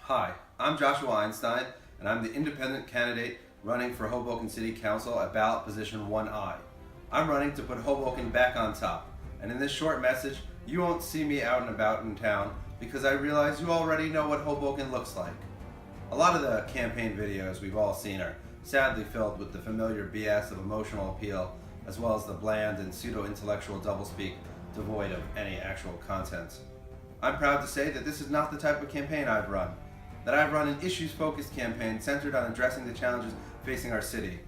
Hi, I'm Joshua Einstein, and I'm the independent candidate running for Hoboken City Council at ballot position 1I. I'm running to put Hoboken back on top, and in this short message, you won't see me out and about in town because I realize you already know what Hoboken looks like. A lot of the campaign videos we've all seen are sadly filled with the familiar BS of emotional appeal, as well as the bland and pseudo-intellectual doublespeak devoid of any actual content. I'm proud to say that this is not the type of campaign I've run. That I've run an issues-focused campaign centered on addressing the challenges facing our city.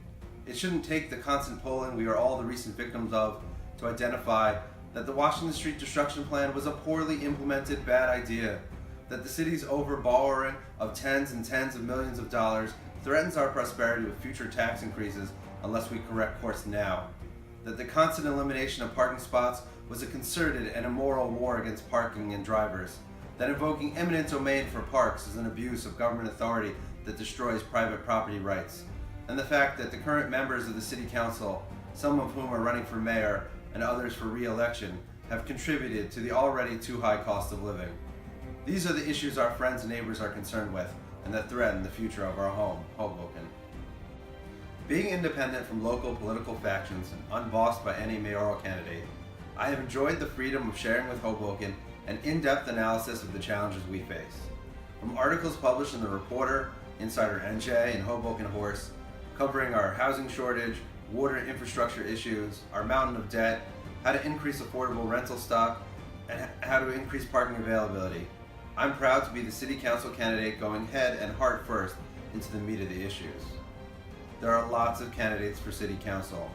It shouldn't take the constant polling we are all the recent victims of to identify that the Washington Street destruction plan was a poorly implemented bad idea, that the city's over-borrowing of tens and tens of millions of dollars threatens our prosperity with future tax increases unless we correct course now, that the constant elimination of parking spots was a concerted and immoral war against parking and drivers, that invoking eminent domain for parks is an abuse of government authority that destroys private property rights, and the fact that the current members of the City Council, some of whom are running for mayor and others for re-election, have contributed to the already too high cost of living. These are the issues our friends and neighbors are concerned with and that threaten the future of our home, Hoboken. Being independent from local political factions and unbossed by any mayoral candidate, I have enjoyed the freedom of sharing with Hoboken an in-depth analysis of the challenges we face. From articles published in The Reporter, Insider NJ, and Hoboken Horse, covering our housing shortage, water and infrastructure issues, our mountain of debt, how to increase affordable rental stock, and how to increase parking availability, I'm proud to be the City Council candidate going head and heart first into the meat of the issues. There are lots of candidates for City Council.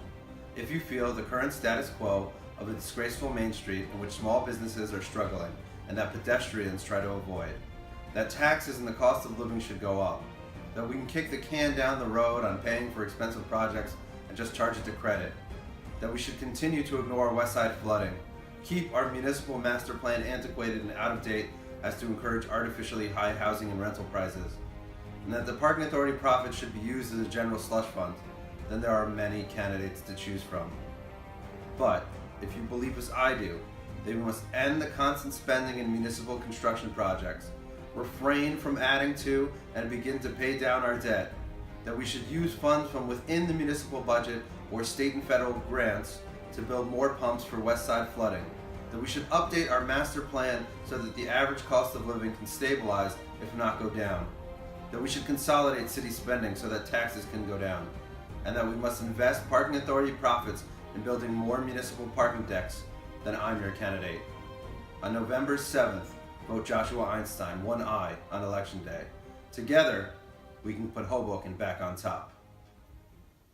If you feel the current status quo of a disgraceful Main Street in which small businesses are struggling and that pedestrians try to avoid, that taxes and the cost of living should go up, that we can kick the can down the road on paying for expensive projects and just charge it to credit, that we should continue to ignore West Side flooding, keep our municipal master plan antiquated and out of date as to encourage artificially high housing and rental prices, and that the parking authority profits should be used as a general slush fund, then there are many candidates to choose from. But if you believe as I do, that we must end the constant spending in municipal construction projects, refrain from adding to and begin to pay down our debt, that we should use funds from within the municipal budget or state and federal grants to build more pumps for West Side flooding, that we should update our master plan so that the average cost of living can stabilize, if not go down, that we should consolidate city spending so that taxes can go down, and that we must invest parking authority profits in building more municipal parking decks, then I'm your candidate. On November 7th, vote Joshua Einstein, 1I, on Election Day. Together, we can put Hoboken back on top.